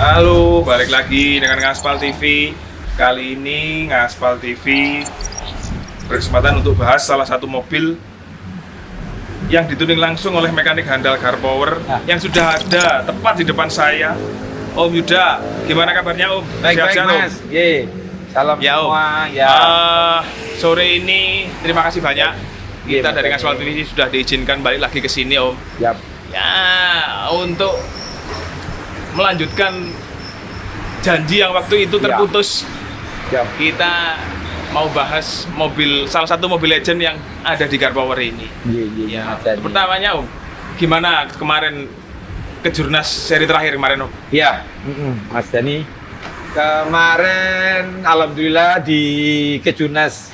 Halo, balik lagi dengan Ngaspal TV. Kali ini Ngaspal TV berkesempatan untuk bahas salah satu mobil yang dituning langsung oleh mekanik handal Garpower yang sudah ada tepat di depan saya. Om Yuda, gimana kabarnya Om? Baik-baik Mas. Ye. Salam Ya Om. semua. Ya. Sore ini terima kasih banyak. Iya, Kita dari makasih. Ngaspal TV sudah diizinkan balik lagi ke sini Om. Yap. Ya, untuk melanjutkan janji yang waktu itu Ya. terputus. Yap. Kita mau bahas salah satu mobil legend yang ada di Garpower ini. Iya, Ya, Mas Dani. pertamanya Om, gimana kemarin kejurnas seri terakhir kemarin Om? Ya, Mas Dani. Kemarin alhamdulillah di Kejurnas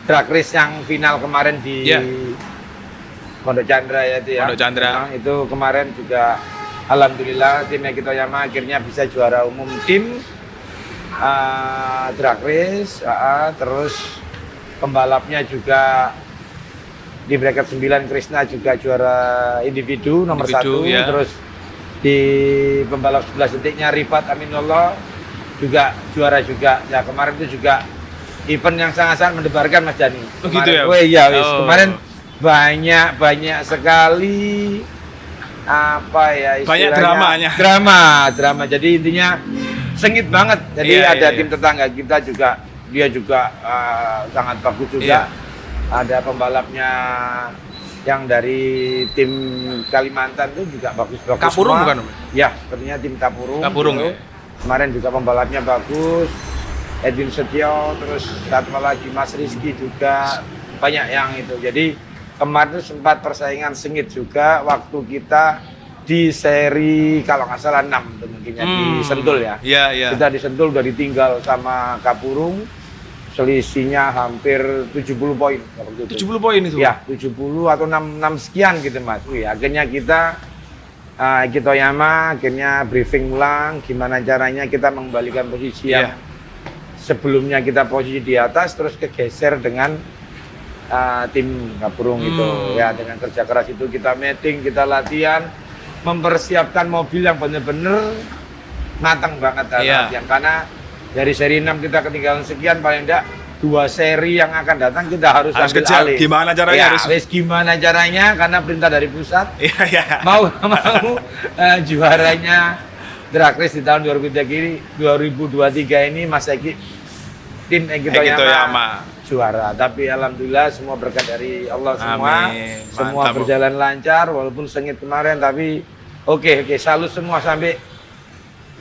Drag Race yang final kemarin di Ya. Pondok Chandra ya itu ya. Pondok Chandra. Nah, itu kemarin juga alhamdulillah tim Ekitoyama akhirnya bisa juara umum tim Drag Race, terus pembalapnya juga di bracket 9 Krishna juga juara individu nomor Individu, 1, ya. terus di pembalap 11 detiknya Rifat Aminullah juga juara juga. Ya kemarin itu juga event yang sangat-sangat mendebarkan Mas Dani. Oh, gitu ya? Iya, wis. Oh. Kemarin banyak sekali apa ya Banyak istilahnya, dramanya. drama. Jadi intinya sengit banget. Jadi Iya, ada iya, tim tetangga kita juga, dia juga sangat bagus juga. Iya. Ada pembalapnya yang dari tim Kalimantan itu juga bagus-bagus. Kapurung semua. bukan Om? Ya, sepertinya tim Kapurung. Kapurung gitu. ya. Kemarin juga pembalapnya bagus. Edwin Setio, terus satu lagi Mas Rizky juga banyak yang itu. Jadi kemarin itu sempat persaingan sengit juga waktu kita di seri kalau nggak salah 6 itu mungkinnya di Sentul ya. Iya, iya. Kita di Sentul udah ditinggal sama Kapurung, selisihnya hampir 70 poin waktu itu. 70 poin itu. Ya, 70 atau 6 sekian gitu Mas. Wih, akhirnya kita Ekitoyama akhirnya briefing ulang gimana caranya kita mengembalikan posisi yang Iya. sebelumnya kita posisi di atas terus kegeser dengan tim Kapurung itu. Ya, dengan kerja keras itu kita meeting, kita latihan, mempersiapkan mobil yang benar-benar matang banget Iya. latihan. Karena dari seri 6 kita ketinggalan sekian, paling enggak 2 seri yang akan datang kita harus ambil kejar. alih. Gimana caranya Ya, harus? wes gimana caranya karena perintah dari pusat Iya, iya. mau juaranya Drag Race di tahun 2023 ini Mas Eki tim Ekitoyama Ekitoyama. juara. Tapi alhamdulillah semua berkat dari Allah semua. Amin. Semua Mantap, Om. berjalan lancar walaupun sengit kemarin tapi oke, salut semua sampai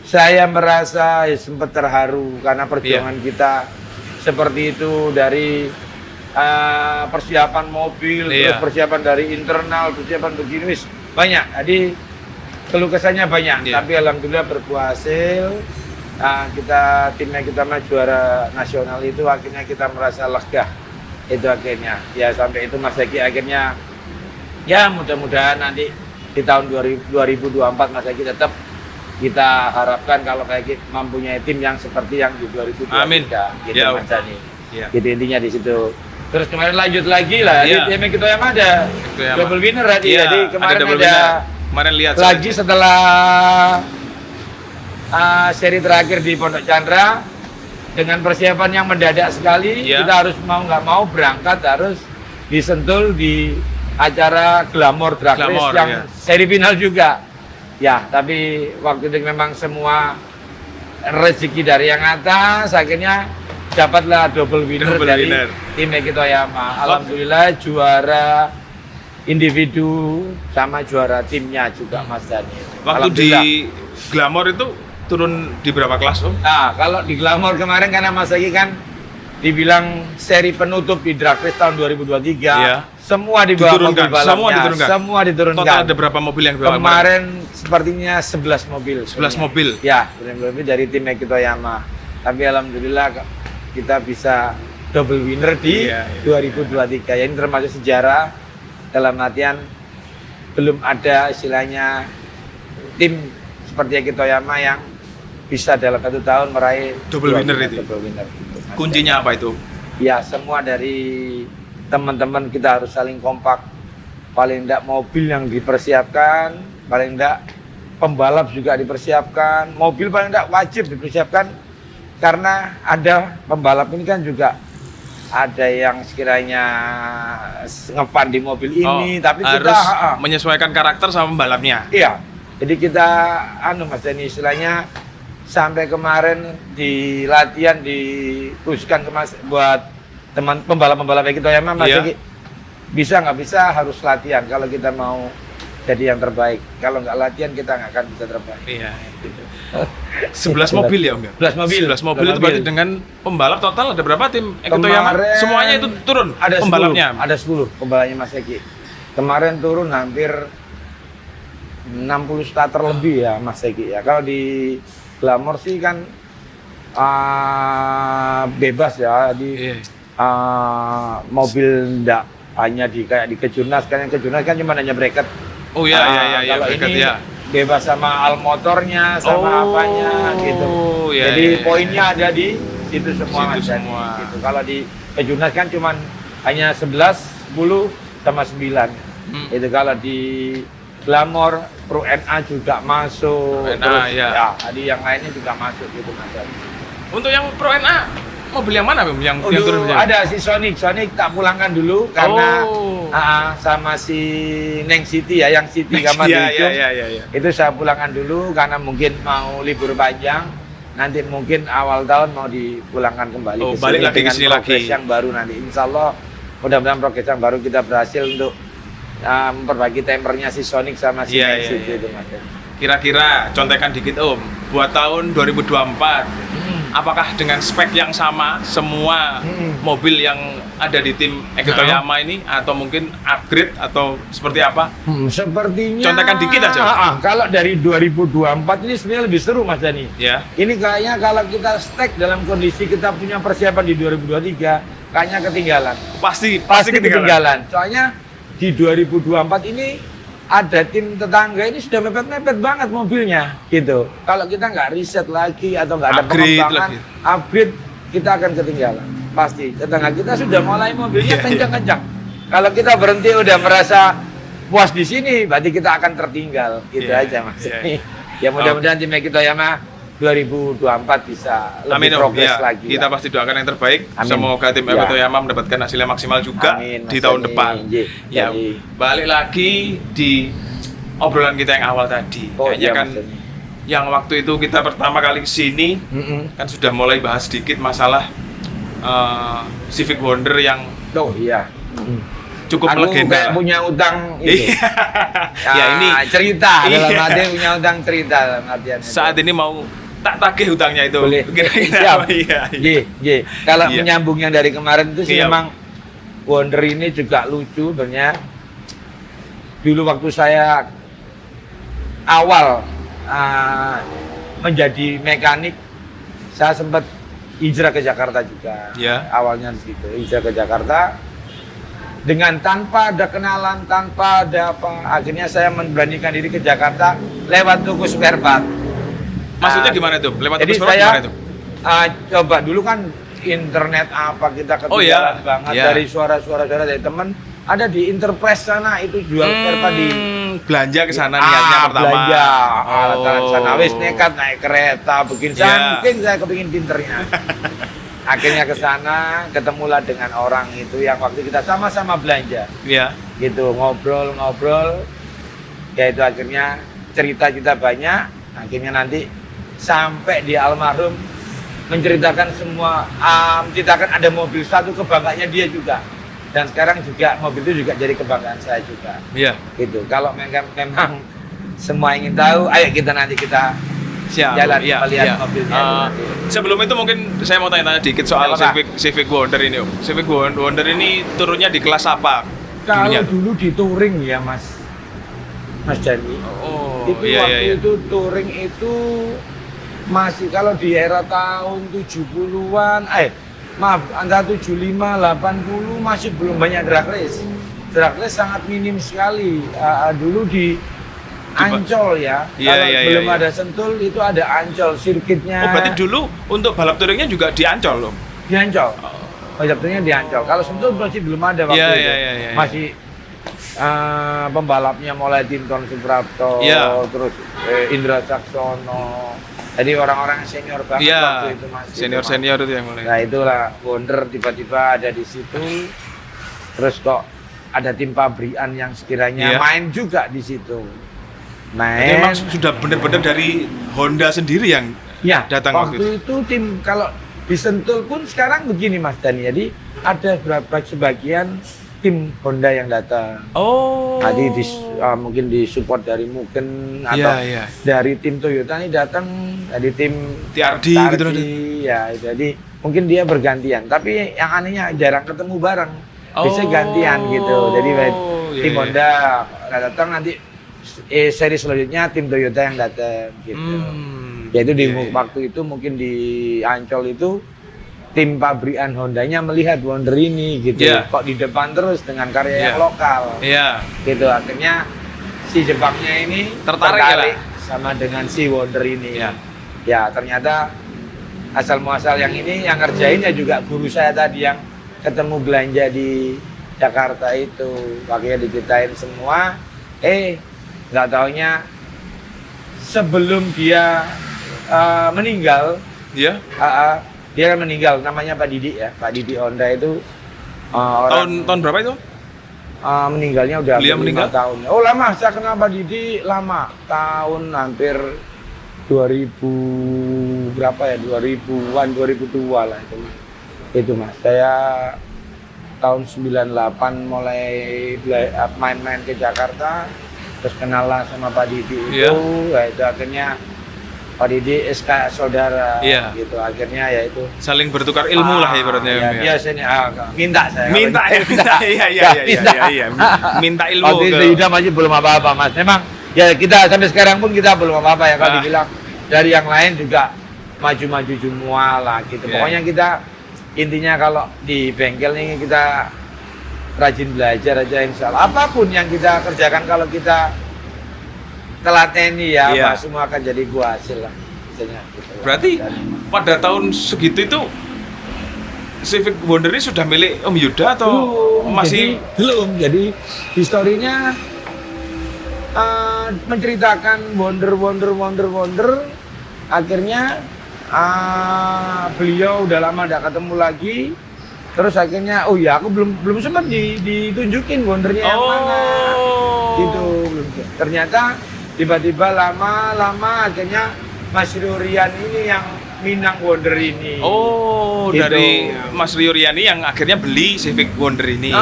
saya merasa sempat terharu karena perjuangan kita seperti itu dari persiapan mobil, Iya. terus persiapan dari internal, persiapan begini wis banyak. Jadi keluh kesahnya banyak, Iya. tapi alhamdulillah berbuah hasil. Kita timnya kita mah juara nasional itu akhirnya kita merasa lega. Itu akhirnya ya sampai itu Mas Eki akhirnya ya mudah-mudahan nanti di tahun 2024 Mas Eki tetap kita harapkan kalau kayak gitu mempunyai tim yang seperti yang di 2023 Amin. gitu Ya, Mas Dani. Iya. Gitu intinya di situ. Terus kemarin lanjut lagi lah Iya. di tim Ekitoyama ada Ekitoyama. double winner tadi. Iya, Jadi kemarin double ada winner. Kemarin lihat lagi saya. setelah seri terakhir di Pondok Chandra dengan persiapan yang mendadak sekali, Iya. kita harus mau nggak mau berangkat harus disentul di acara Glamour Drag Race Glamour, yang iya. seri final juga. Ya, tapi waktu itu memang semua rezeki dari yang atas, akhirnya dapatlah double winner Double dari winner. tim Ekitoyama. Alhamdulillah juara individu sama juara timnya juga Mas Dani. Waktu di Alhamdulillah. Glamour itu turun di berapa kelas Om? Nah, kalau di Glamour kemarin karena Mas Eki kan dibilang seri penutup di Drag Race tahun 2023, Iya. semua di bawah Diturunkan, mobil balapnya. semua diturunkan? Semua diturunkan. Total ada berapa mobil yang dibawa Kemarin sepertinya 11 mobil. 11 sebenarnya. mobil. Ya, 11 mobil dari tim Ekitoyama. Tapi alhamdulillah kita bisa double winner di Iya, iya. 2023. Ya, ini termasuk sejarah dalam artian belum ada istilahnya tim seperti Ekitoyama yang bisa dalam 1 tahun meraih Double winner itu. double winner gitu. Kuncinya apa itu? Ya semua dari teman-teman kita harus saling kompak. Paling enggak mobil yang dipersiapkan, paling enggak pembalap juga dipersiapkan, mobil paling tidak wajib dipersiapkan karena ada pembalap ini kan juga ada yang sekiranya ngefan di mobil ini, tapi harus kita menyesuaikan karakter sama pembalapnya. iya. Jadi kita Mas Denny istilahnya sampai kemarin di latihan dikhususkan ke Mas buat teman pembalap-pembalap kita ya Mas Eki, bisa nggak bisa harus latihan kalau kita mau jadi yang terbaik. Kalau nggak latihan kita nggak akan bisa terbaik. Iya. 11 mobil ya Om ya? 11 mobil. 11 mobil itu berarti dengan pembalap total ada berapa tim Ekotoyama? Semuanya itu turun ada pembalapnya? 10, ada 10 pembalapnya Mas Eki. Kemarin turun hampir 60 starter lebih ya Mas Eki ya. Kalau di Glamour sih kan bebas ya di mobil ndak hanya di kayak di Kejurnas kan, yang Kejurnas kan cuma hanya bracket. Oh iya kalau bracket, ini bebas sama al motornya sama apanya gitu. Jadi poinnya ada di situ semua Mas Denny gitu. Kalau di Kejurnas kan cuma hanya 11, 10 sama 9. Itu kalau di Glamour Pro NA juga masuk. NA, ya, tadi yang lainnya juga masuk gitu Mas Denny. Untuk yang Pro NA mobil yang mana Bim? Yang turun ada si Sonic tak pulangkan dulu karena sama si Neng City ya, yang City kamar itu saya pulangkan dulu karena mungkin mau libur panjang, nanti mungkin awal tahun mau dipulangkan kembali ke balik sini lagi dengan ke sini progres lagi. yang baru nanti insya Allah mudah-mudahan progres yang baru kita berhasil untuk memperbaiki tempernya si Sonic sama si Neng City itu Mas. Kira-kira contekan dikit Om, buat tahun 2024 apakah dengan spek yang sama semua mobil yang ada di tim Ekotoyama ini atau mungkin upgrade atau seperti apa? Sepertinya contekan dikit aja. Kalau dari 2024 ini sebenarnya lebih seru Mas Denny. Ya. Ini kayaknya kalau kita stack dalam kondisi kita punya persiapan di 2023 kayaknya ketinggalan. Pasti ketinggalan. Soalnya di 2024 ini ada tim tetangga ini sudah mepet-mepet banget mobilnya gitu. Kalau kita nggak riset lagi atau nggak ada pengembangan upgrade, kita akan ketinggalan. Pasti tetangga kita sudah mulai mobilnya kencang-kencang. Kalau kita berhenti udah merasa puas di sini, berarti kita akan tertinggal. Gitu aja Mas. Ya mudah-mudahan tim Ekotoyama 2024 bisa lebih progres lagi. Kita pasti doakan yang terbaik. Semoga tim Ekotoyama mendapatkan hasil yang maksimal juga di tahun depan. Ya, balik lagi di obrolan kita yang awal tadi. Kayaknya kan yang waktu itu kita pertama kali kesini kan sudah mulai bahas sedikit masalah Civic Wonder yang cukup legenda. Aku punya utang itu. Ini cerita dalam arti punya utang cerita dalam artian itu. Saat ini mau tak tagih hutangnya itu. Boleh. Siap. Kalau menyambung yang dari kemarin itu sih memang Wonder ini juga lucu sebenarnya. Dulu waktu saya awal menjadi mekanik, saya sempat hijrah ke Jakarta juga. Awalnya begitu, hijrah ke Jakarta dengan tanpa ada kenalan, tanpa ada apa. Akhirnya saya memberanikan diri ke Jakarta lewat toko spare part. Maksudnya gimana tuh? Lewat jadi toko spare part gimana tuh? Coba dulu kan internet apa kita ketinggalan banget dari suara-suara dari teman. Ada di Enterprise sana itu jual spare part di belanja ke sana niatnya pertama. Belanja alat sana wis nekat naik kereta begini saking saya kepingin pinternya. Akhirnya ke sana ketemulah dengan orang itu yang waktu kita sama-sama belanja. Gitu ngobrol. Ya itu akhirnya cerita kita banyak. Akhirnya nanti sampai di almarhum menceritakan semua, menceritakan ada mobil satu kebanggaannya dia juga. Dan sekarang juga mobil itu juga jadi kebanggaan saya juga. Gitu. Kalau memang semua ingin tahu, ayo kita jalan melihat mobilnya. Sebelum itu mungkin saya mau tanya dikit soal Civic Wonder ini Om. Civic Wonder ini turunnya di kelas apa? Kalau dulu di touring ya Mas Denny. Waktu itu touring itu masih kalau di era tahun 70-an, antara 75, 80 masih belum banyak drag race. Drag race sangat minim sekali. Dulu di Ancol ya. Kalau belum ada Sentul itu ada Ancol sirkuitnya. Berarti dulu untuk balap touringnya juga di Ancol loh. Di Ancol. Balap touringnya di Ancol. Kalau Sentul masih belum ada waktu itu. Masih pembalapnya mulai Tinton Suprapto, Iya. terus Indra Saksono. Jadi orang-orang senior banget Iya. waktu itu Mas. Senior itu yang mulai. Nah itulah Wonder tiba-tiba ada di situ. Terus kok ada tim pabrikan yang sekiranya Iya. main juga di situ. Jadi Main. memang sudah benar-benar dari Honda sendiri yang Ya, datang waktu waktu itu tim kalau di Sentul pun sekarang begini Mas Dani. Jadi ada beberapa sebagian tim Honda yang datang. Oh. Tadi mungkin disupport dari Mugen atau Iya. dari tim Toyota ini datang dari tim TRD gitu loh. ya jadi mungkin dia bergantian tapi yang anehnya jarang ketemu bareng bisa gantian gitu jadi tim iya. Honda datang nanti seri selanjutnya tim Toyota yang datang gitu yaitu di waktu itu mungkin di Ancol itu tim pabrikan Hondanya melihat Wonder ini gitu kok di depan terus dengan karya yang lokal gitu akhirnya si Jepangnya ini tertarik sama dengan si Wonder ini ya ternyata asal muasal yang ini yang ngerjainnya juga guru saya tadi yang ketemu belanja di Jakarta itu makanya diceritain semua nggak taunya sebelum dia meninggal dia kan meninggal, namanya Pak Didi ya, Pak Didi Honda itu tahun berapa itu? Meninggalnya udah 5 meninggal? tahun. Oh lama, saya kenal Pak Didi lama, tahun hampir 2000 berapa ya, 2000-an, 2002 lah itu. Itu Mas, saya tahun 98 mulai main-main ke Jakarta, terus kenal lah sama Pak Didi itu, ya itu akhirnya Pak Didi SK saudara gitu akhirnya ya itu saling bertukar ilmu lah ibaratnya ya, biasanya minta minta ilmu waktu itu Yuda masih belum apa-apa Mas memang ya kita sampai sekarang pun kita belum apa-apa ya kalau dibilang dari yang lain juga maju-maju semua lah gitu pokoknya kita intinya kalau di bengkel ini kita rajin belajar aja insya Allah apapun yang kita kerjakan kalau kita telateni ya, semua akan jadi buah hasil lah. Misalnya, gitu. Berarti pada tahun segitu itu Civic Wonder ini sudah milik Om Yuda atau masih belum? Jadi historinya menceritakan Wonder. Akhirnya beliau udah lama tidak ketemu lagi. Terus akhirnya, oh ya aku belum sempat ditunjukin Wondernya yang mana. Gitu belum. Ternyata tiba-tiba lama akhirnya Mas Rian ini yang minang Wonder ini. Oh, gitu. Dari Mas Riani yang akhirnya beli Civic Wonder ini.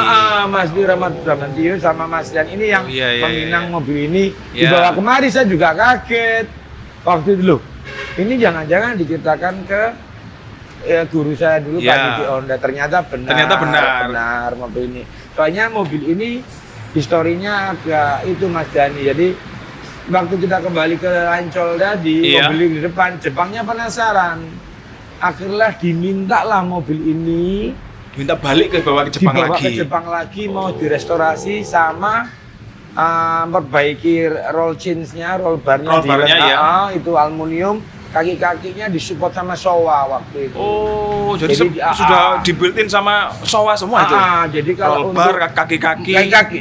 Mas Rahmat Bramantio sama Mas Rian ini yang meminang mobil ini. Dibawa kemari saya juga kaget. Waktu itu loh, ini jangan-jangan diceritakan ke guru saya dulu Pak Didi Honda. Ternyata benar mobil ini. Soalnya mobil ini historinya agak itu Mas Dani. Jadi waktu kita kembali ke Ancol tadi, mobil di depan, Jepangnya penasaran. Akhirnya dimintalah mobil ini. Diminta balik ke Jepang lagi. Ke Jepang lagi, mau direstorasi sama memperbaiki roll chains-nya, roll bar-nya itu aluminium. Kaki-kakinya disupport sama Showa waktu itu. Oh, jadi sudah dibuilt-in sama Showa semua itu? Jadi kalau roll bar, kaki-kaki,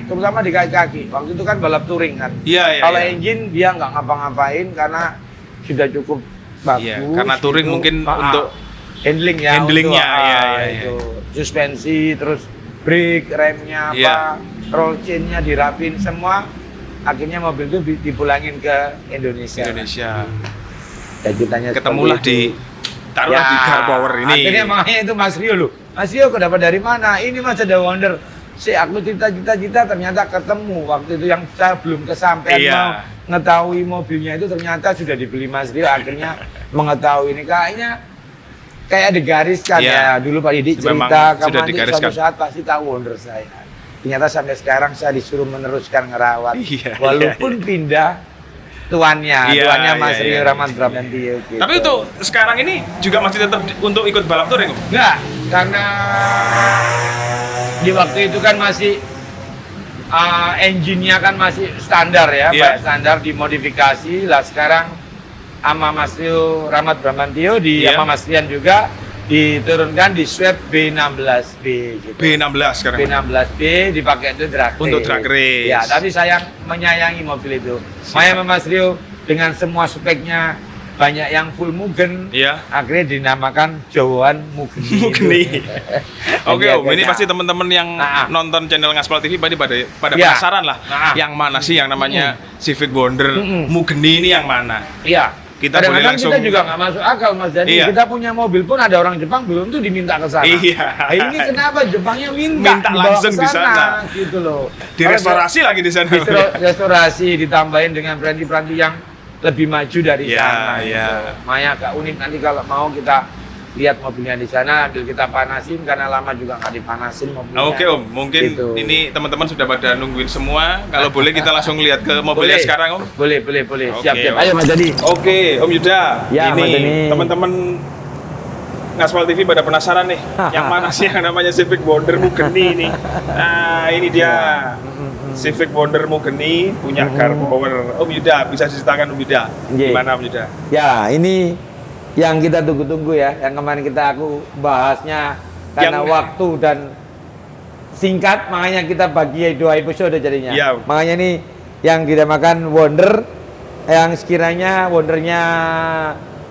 terutama di kaki-kaki. Waktu itu kan balap touring kan. Kalau engine dia nggak ngapa-ngapain karena sudah cukup bagus. Karena touring mungkin untuk handlingnya, itu suspensi, terus brake, remnya roll chain-nya dirapin semua. Akhirnya mobil itu dipulangin ke Indonesia. Ketemulah di taruhlah di Car Power ini. Akhirnya makanya itu Mas Rio loh. Mas Rio dapat dari mana? Ini Mas ada Wonder. Aku cita-cita ternyata ketemu waktu itu yang saya belum kesampaian mau mengetahui mobilnya itu ternyata sudah dibeli Mas Rio. Akhirnya mengetahui ini kayaknya kayak digariskan ya. Dulu Pak Didi cerita kamu nanti suatu saat pasti tahu Wonder saya. Ternyata sampai sekarang saya disuruh meneruskan ngerawat. Walaupun pindah tuannya Mas Rio Rahmat Bramantio gitu. Tapi untuk sekarang ini juga masih tetap untuk ikut balap touring? Enggak, karena di waktu itu kan masih engine-nya kan masih standar ya, standar dimodifikasi. Lah sekarang sama Mas Rio Rahmat Bramantio sama Mas Rian juga diturunkan di swap B16B gitu. B16 sekarang. B16B dipakai itu drag race. Untuk drag race. Ya, tapi saya menyayangi mobil itu. Makanya Mas Rio dengan semua speknya banyak yang full Mugen, Iya. akhirnya dinamakan Jawan Mugeni. Mugeni. Oke Om, ini Akhirnya. pasti teman-teman yang Nah. nonton channel Ngaspal TV pada Iya. penasaran lah. Nah. Yang mana sih yang namanya Civic Wonder Mm-mm. Mugeni ini yang mana? Iya. Kita boleh Kadang-kadang langsung. kita juga nggak masuk akal Mas Dani. Iya. Kita punya mobil pun ada orang Jepang belum tuh diminta ke sana. Iya. Nah, ini kenapa Jepangnya minta Minta dibawa langsung ke di sana. gitu loh. Direstorasi lagi di sana. Restorasi ditambahin dengan peranti-peranti yang lebih maju dari Iya, sana. iya. Gitu. Makanya agak unik, nanti kalau mau kita lihat mobilnya di sana, ambil kita panasin karena lama juga nggak dipanasin mobilnya. Oke Om, mungkin Gitu. ini teman-teman sudah pada nungguin semua. Kalau boleh kita langsung lihat ke mobilnya Boleh. sekarang Om. Boleh. Oke, Siap. Om. Ayo Mas Dani. Oke, Om Yuda. Ya, Mas ini Dani. teman-teman Ngaspal TV pada penasaran nih, yang mana sih yang namanya Civic Wonder Mugeni ini? Nah, ini dia. Civic Wonder Mugeni punya car power. Om Yuda, bisa diceritakan Om Yuda? Iya. Gimana Om Yuda? Ya, ini yang kita tunggu-tunggu ya, yang kemarin aku bahasnya karena Yang- waktu dan singkat, makanya kita bagi 2 episode jadinya. Iya. Makanya ini yang dinamakan Wonder, yang sekiranya Wondernya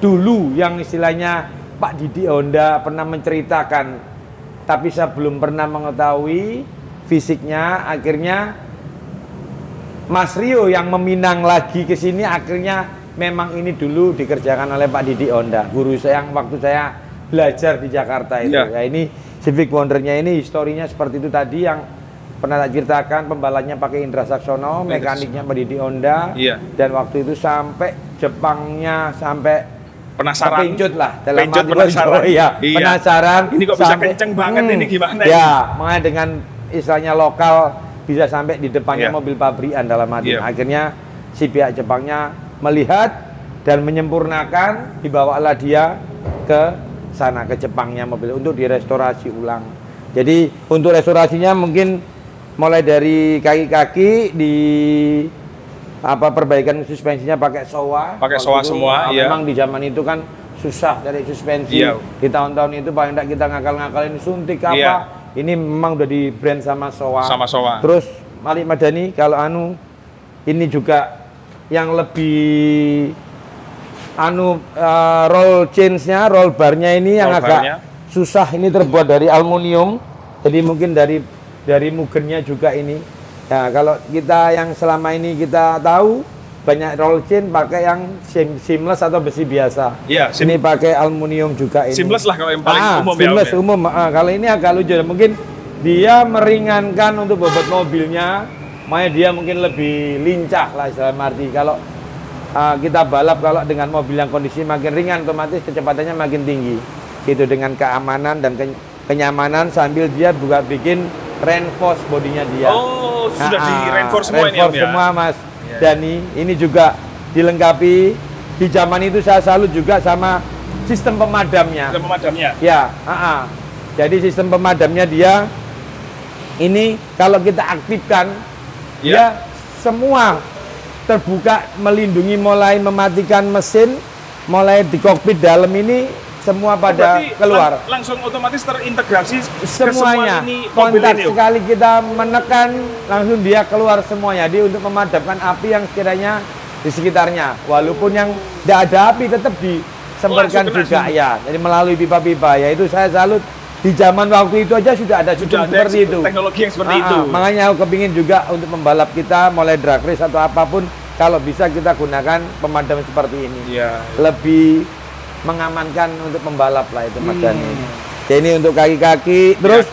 dulu, yang istilahnya Pak Didi Honda pernah menceritakan, tapi saya belum pernah mengetahui fisiknya. Akhirnya Mas Rio yang meminang lagi ke sini, akhirnya memang ini dulu dikerjakan oleh Pak Didi Honda, guru saya yang waktu saya belajar di Jakarta itu. Iya. Ya, ini Civic Wondernya ini historinya seperti itu tadi yang pernah tak ceritakan, pembalapnya pakai Indra Saksono, mekaniknya Pak Didi Honda. Iya. Dan waktu itu sampai Jepangnya sampai Penasaran? kepencut lah dalam Pencut, arti penasaran. iya, Iya. penasaran. Ini kok bisa kenceng banget ini, gimana ini? Ya, makanya dengan istilahnya lokal bisa sampai di depannya Iya. mobil pabrikan dalam arti. Iya. Akhirnya si pihak Jepangnya melihat dan menyempurnakan, dibawalah dia ke sana, ke Jepangnya mobil untuk direstorasi ulang. Jadi untuk restorasinya mungkin mulai dari kaki-kaki di perbaikan suspensinya pakai Showa. Pakai Waktu Showa itu, semua, iya. Memang di zaman itu kan susah dari suspensi. Iya. Di tahun-tahun itu paling tidak kita ngakal-ngakalin suntik apa. Iya. Ini memang udah di brand sama Showa. Sama Showa. Terus Malik Madani kalau ini juga yang lebih roll change-nya, roll bar-nya ini yang Roll agak bar-nya. susah. Ini terbuat dari aluminium. Jadi mungkin dari Mugennya juga ini. Nah, kalau kita yang selama ini kita tahu banyak roll chain pakai yang seamless atau besi biasa. Iya, Ini pakai aluminium juga ini. seamless lah kalau yang paling umum ya, Om Seamless ya? umum. Kalau ini agak lucu. Mungkin dia meringankan untuk bobot mobilnya. Makanya dia mungkin lebih lincah lah dalam arti. Kalau kita balap kalau dengan mobil yang kondisi makin ringan, otomatis kecepatannya makin tinggi. Gitu dengan keamanan dan kenyamanan sambil dia juga bikin reinforce bodinya dia. Oh, sudah di reinforce semua ini Om Reinforce ya? semua Mas Iya. Dani. Ini juga dilengkapi. Di zaman itu saya salut juga sama sistem pemadamnya. Ada pemadamnya? Ya, jadi sistem pemadamnya dia ini kalau kita aktifkan, Ya. dia semua terbuka, melindungi, mulai mematikan mesin, mulai di kokpit dalam ini semua pada Berarti keluar. langsung otomatis terintegrasi ke Semuanya semua ini mobil kontak ini Om? sekali kita menekan langsung dia keluar semuanya. Dia untuk memadamkan api yang sekiranya di sekitarnya. Walaupun yang tidak ada api tetap disemprotkan Langsung kena juga semua. ya. Jadi melalui pipa-pipa ya, itu saya salut. Di zaman waktu itu aja sudah ada sistem Sudah ada seperti itu. teknologi yang seperti itu. Makanya aku kepingin juga untuk pembalap kita mulai drag race atau apapun, kalau bisa kita gunakan pemadam seperti ini. Iya. Lebih mengamankan untuk pembalap lah itu Mas Dani. Hmm. Ya, ini untuk kaki-kaki. Terus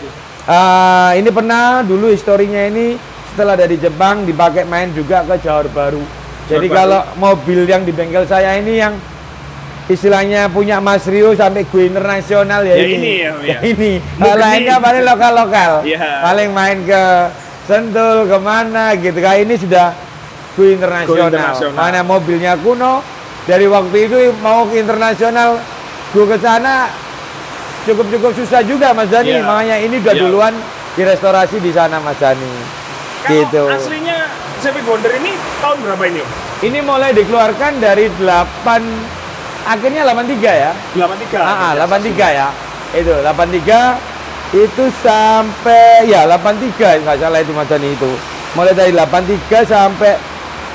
ini pernah dulu historinya ini setelah dari Jepang dipakai main juga ke Johor Baru. Jadi Baru. kalau mobil yang di bengkel saya ini yang istilahnya punya Mas Rio sampai go internasional ya, Ya ini. ini ya, Om, ya. Ini. Mugeni. Lainnya paling lokal-lokal. Iya. Paling main ke Sentul kemana gitu. Kayak ini sudah go internasional. internasional. Mana mobilnya kuno. Dari waktu itu mau ke internasional, gue ke sana cukup susah juga Mas Dani. Iya. Makanya ini udah Iya. duluan direstorasi di sana Mas Dani. Kalau Gitu. aslinya Civic Wonder ini tahun berapa ini Om? Ini mulai dikeluarkan dari 83 ya. 83. 83 ya. Itu 83 itu sampai ya 83 nggak salah itu Mas Dani itu. Mulai dari 83 sampai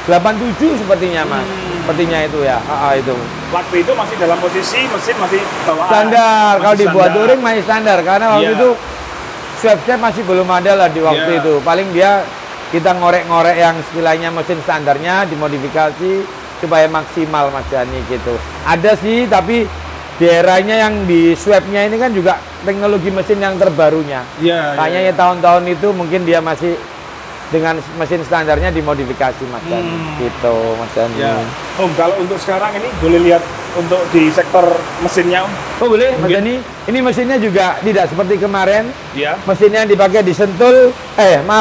87 sepertinya Mas. Sepertinya itu ya. Itu. Waktu itu masih dalam posisi mesin masih bawaan. Standar. Kalau dibuat standar. touring masih standar karena waktu Iya. itu swap masih belum ada lah di waktu Iya. itu. Paling dia kita ngorek-ngorek yang istilahnya mesin standarnya dimodifikasi supaya maksimal Mas Dani gitu. Ada sih tapi di eranya yang di swapnya ini kan juga teknologi mesin yang terbarunya. Iya. Kayaknya ya tahun-tahun itu mungkin dia masih dengan mesin standarnya dimodifikasi Mas Dani. Gitu Mas Dani. Ya. Om, kalau untuk sekarang ini boleh lihat untuk di sektor mesinnya Om. Oh boleh Mas Mungkin. Dani. Ini mesinnya juga tidak seperti kemarin. Iya. Mesinnya yang dipakai di Sentul,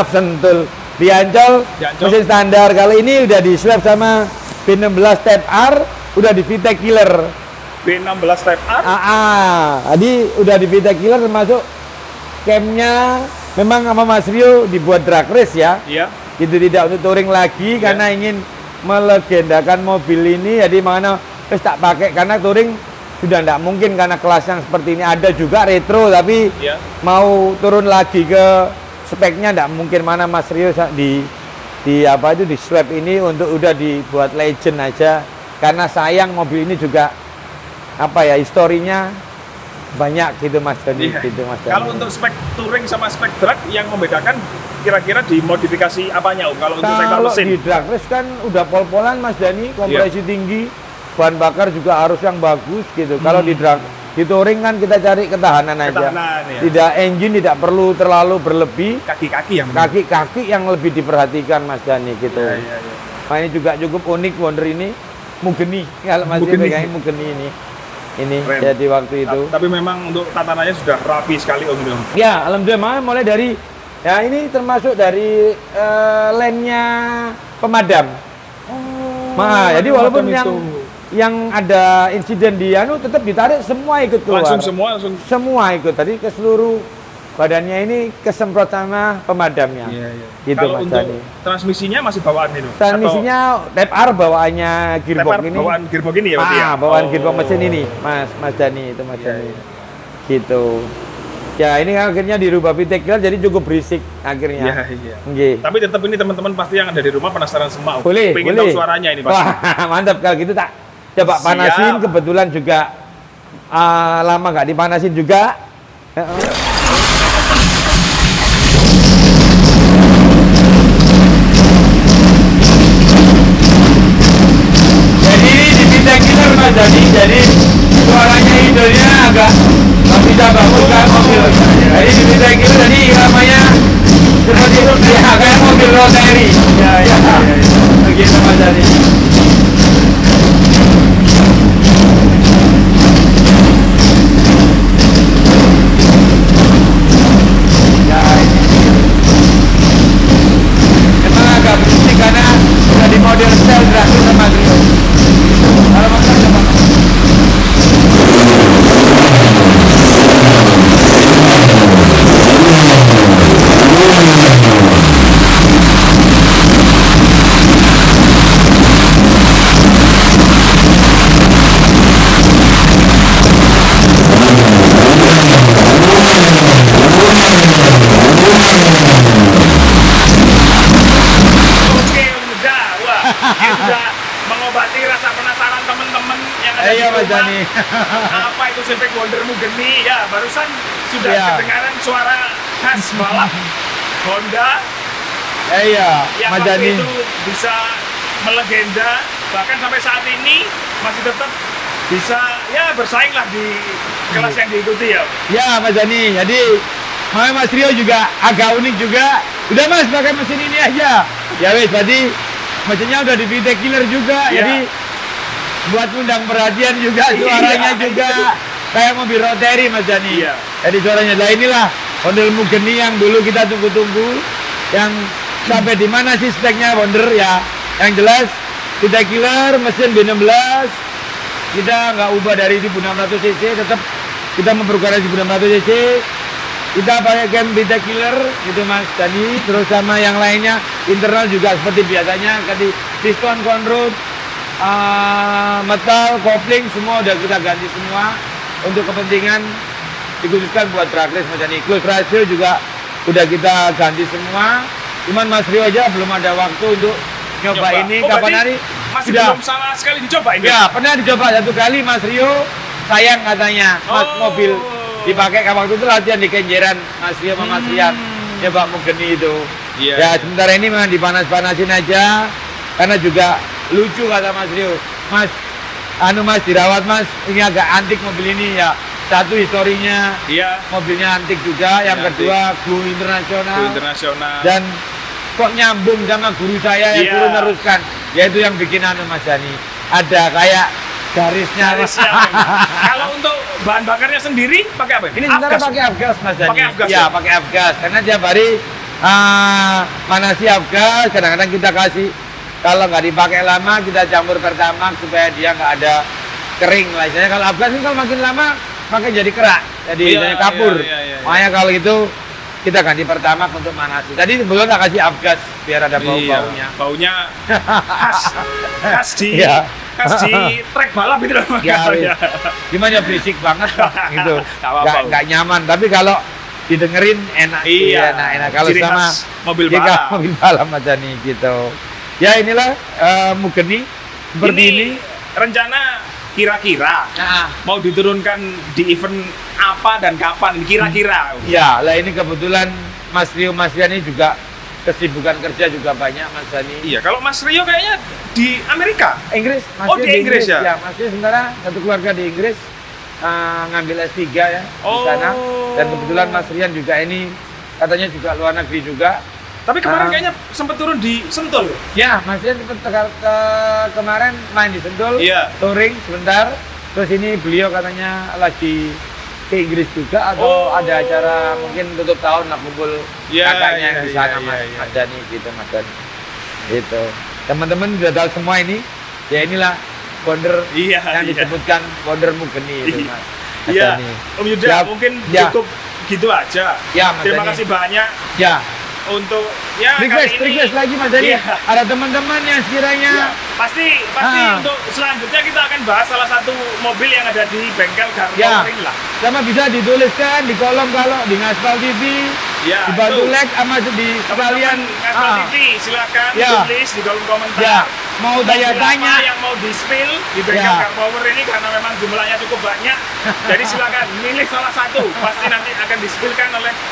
Sentul, di Ancol, Di Ancol. mesin standar. Kalau ini udah di swap sama B16 Type R, udah di VTEC Killer. B16 Type R. Jadi udah di VTEC Killer termasuk camnya memang sama Mas Rio dibuat drag race ya. Iya. Itu tidak untuk touring lagi karena ingin melegendakan mobil ini. Jadi mana terus tak pakai karena touring sudah tidak mungkin karena kelas yang seperti ini. Ada juga retro tapi Iya. mau turun lagi ke speknya tidak mungkin. Mana Mas Rio di apa itu di swap ini untuk udah dibuat legend aja karena sayang mobil ini juga apa ya historinya banyak gitu Mas Dani. Iya. Gitu Mas Dani. Kalau untuk spek touring sama spek drag yang membedakan kira-kira di modifikasi apanya Om? Kalau untuk sektor Kalau mesin. di drag race kan udah pol-polan Mas Dani, kompresi tinggi, bahan bakar juga harus yang bagus gitu. Kalau di drag di touring kan kita cari ketahanan aja. Ketahanan, ya. Tidak engine tidak perlu terlalu berlebih. Kaki-kaki yang Kaki-kaki yang lebih diperhatikan Mas Dani gitu. Iya, iya, iya. Nah, ini juga cukup unik Wonder ini. Mugeni. Kalau Mas Rio Mugeni. pegangin Mugeni ini. Ini Keren. jadi waktu itu. Tapi memang untuk tatanannya sudah rapi sekali Om. Ya, alhamdulillah mulai dari ya ini termasuk dari lane-nya pemadam. Jadi walaupun yang ada insiden di anu tetap ditarik semua ikut keluar. langsung Semua ikut. Tadi ke seluruh badannya ini kesemprot sama pemadamnya. Iya, iya. Gitu Kalau Mas untuk Dani. transmisinya masih bawaan itu. Transmisinya Type R bawaannya Atau gearbox Type R ini. bawaan gearbox ini ya berarti ya. Bawaan Oh. gearbox mesin ini, Mas Dani itu Mas Iya, Dani. iya. Gitu. Ya ini akhirnya dirubah VTEC Killer jadi cukup berisik akhirnya. Iya, iya. Nggih. Tapi tetap ini teman-teman pasti yang ada di rumah penasaran semua. Om. Boleh, Pengen boleh. tahu suaranya ini pasti. Wah, mantap kalau gitu tak coba Siap. panasin. Kebetulan juga lama nggak dipanasin juga. Jadi ini di VTEC Killer Mas Dani, jadi suaranya idolnya agak nggak bisa bagus kayak mobil. Jadi di VTEC Killer jadi namanya seperti itu ya kayak mobil rotary. Ya. Begitu Mas Dani. Ya ini. Emang agak berisik karena udah di model style terakhir sama Grio. Kalau motor coba. Oke, udah. Wah, ini sudah mengobati rasa penasaran teman-teman yang ada Iya di Mas rumah. Dani. Apa itu Civic Wonder Mugeni? Ya, barusan sudah Iya. kedengaran suara khas balap Honda Iya, yang Mas waktu Dani. itu bisa melegenda, bahkan sampai saat ini masih tetap bisa ya bersaing lah di kelas yang diikuti ya. Ya Mas Dani, jadi makanya Mas Rio juga agak unik juga. Udah Mas pakai mesin ini aja. Ya wes, berarti mesinnya udah di VTEC Killer juga. Iya. Jadi buat undang perhatian juga, suaranya Iya. juga kayak mobil rotary Mas Dani. Iya. Jadi suaranya, nah inilah Honda Mugeni yang dulu kita tunggu-tunggu. Yang sampai di mana sih speknya Wonder ya? Yang jelas VTEC Killer mesin B16. Kita nggak ubah dari 1600 cc, tetap kita memperkuat 1600 cc. Kita pakai cam VTEC Killer gitu Mas Dani, terus sama yang lainnya internal juga seperti biasanya, tadi piston, conrod, metal, kopling semua udah kita ganti semua untuk kepentingan dikhususkan buat drag race Mas Jani. Close ratio juga udah kita ganti semua. Cuman Mas Rio aja belum ada waktu untuk nyoba ini. Oh, Kapan berarti hari? masih Sudah. belum sama sekali dicoba ini? Ya, pernah dicoba 1 kali Mas Rio. Sayang katanya, Mas Oh. mobil dipakai waktu itu latihan di Kenjeran Mas Rio sama Mas Rian. Nyoba Mugeni itu. Iya, Ya, iya. sementara ini memang dipanas-panasin aja. Karena juga lucu kata Mas Rio. Mas, Mas dirawat Mas, ini agak antik mobil ini ya. Satu historinya, Iya. mobilnya antik juga. Yang Ya, kedua, go internasional. Go internasional. Dan kok nyambung sama guru saya yang Iya. guru neruskan. Yaitu yang bikin Mas Jani. Ada kayak garisnya. Garisnya. Kalau untuk bahan bakarnya sendiri pakai apa? Ini sebenarnya Afgas. pakai Afgas Mas Jani. Pakai Afgas Ya, ya? pakai Afgas. Karena tiap hari manasi Afgas, kadang-kadang kita kasih, kalau nggak dipakai lama kita campur Pertamax supaya dia nggak ada kering lah. Istilahnya kalau Afgas ini kalau makin lama makin jadi kerak, jadi Iya, istilahnya kabur. iya, iya, iya. Makanya kalau itu kita ganti Pertamax untuk manasi. Tadi sebelumnya nggak kasih Afgas biar ada bau-baunya. Iya, baunya Khas di Iya. khas di trek balap itu loh. Ya, makanya. gimana berisik banget Pak, gitu. Nggak apa-apa. Nggak nyaman. Tapi kalau didengerin enak. Iya, enak. Kalau ciri sama khas mobil jika balap. mobil balap aja nih gitu. Ya inilah Mugeni seperti ini. Rencana kira-kira Nah, mau diturunkan di event apa dan kapan kira-kira? ya lah ini kebetulan Mas Rio Mas Rian ini juga kesibukan kerja juga banyak Mas Dani. iya, kalau Mas Rio kayaknya di Amerika. Inggris, Mas Oh, Rio di Inggris ya? Ya, Mas Rio sementara satu keluarga di Inggris ngambil S3 ya di Oh. sana. Dan kebetulan Mas Rian juga ini katanya juga luar negeri juga. Tapi kemarin Ah. kayaknya sempat turun di Sentul. Ya, Mas Rian sempat kemarin main di Sentul, Iya. touring sebentar. Terus ini beliau katanya lagi ke Inggris juga atau Oh. ada acara mungkin tutup tahun lah kumpul Iya, kakaknya iya, di iya, sana iya, Mas, iya. Mas Dani gitu Mas Dani. Gitu. Teman-teman sudah tahu semua ini. Ya inilah founder Iya, yang iya. disebutkan founder Mugeni itu Mas. Mas Iya, Dani. Om Yuda, Ya, mungkin ya. cukup gitu aja. Ya, Mas Terima Dani. kasih banyak Ya, untuk ya request kali ini. lagi Mas Dani. Iya. Ada teman-teman yang Ya, sekiranya pasti Ah. untuk selanjutnya kita akan bahas salah satu mobil yang ada di bengkel Garbo Ya. ini lah. sama bisa dituliskan di kolom kalau di Ngaspal TV, Ya, di Batu itu. Lek sama di sekalian Ngaspal TV silakan Ya. tulis di kolom komentar. Ya, mau Mobil tanya-tanya. apa yang mau di spill di bengkel Ya. Garpower ini karena memang jumlahnya cukup banyak. Jadi silakan milih salah satu. Pasti nanti akan di-spillkan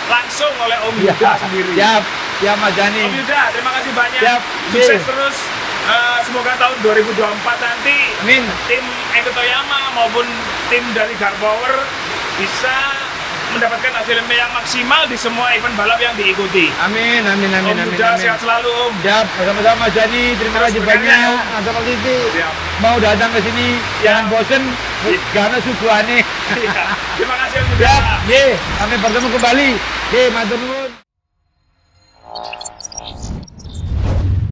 langsung oleh Om Ya, Yuda sendiri. siap, ya Mas Dani. Om Yuda, terima kasih banyak. Siap. Sukses Iya. terus. Semoga tahun 2024 nanti Amin. tim Eko Toyama maupun tim dari Garpower bisa mendapatkan hasil yang maksimal di semua event balap yang diikuti. Amin, amin, amin, Om amin, Yuda amin. sehat selalu Om. Siap, sama-sama Mas Dani. Terima Terus kasih berkarya, banyak. Om. Ngaspal TV. Siap. Mau datang ke sini, jangan bosen. Karena suguhannya. Iya. Terima kasih Om Yuda. Siap, ye, kami bertemu kembali. Ye, matur nuwun.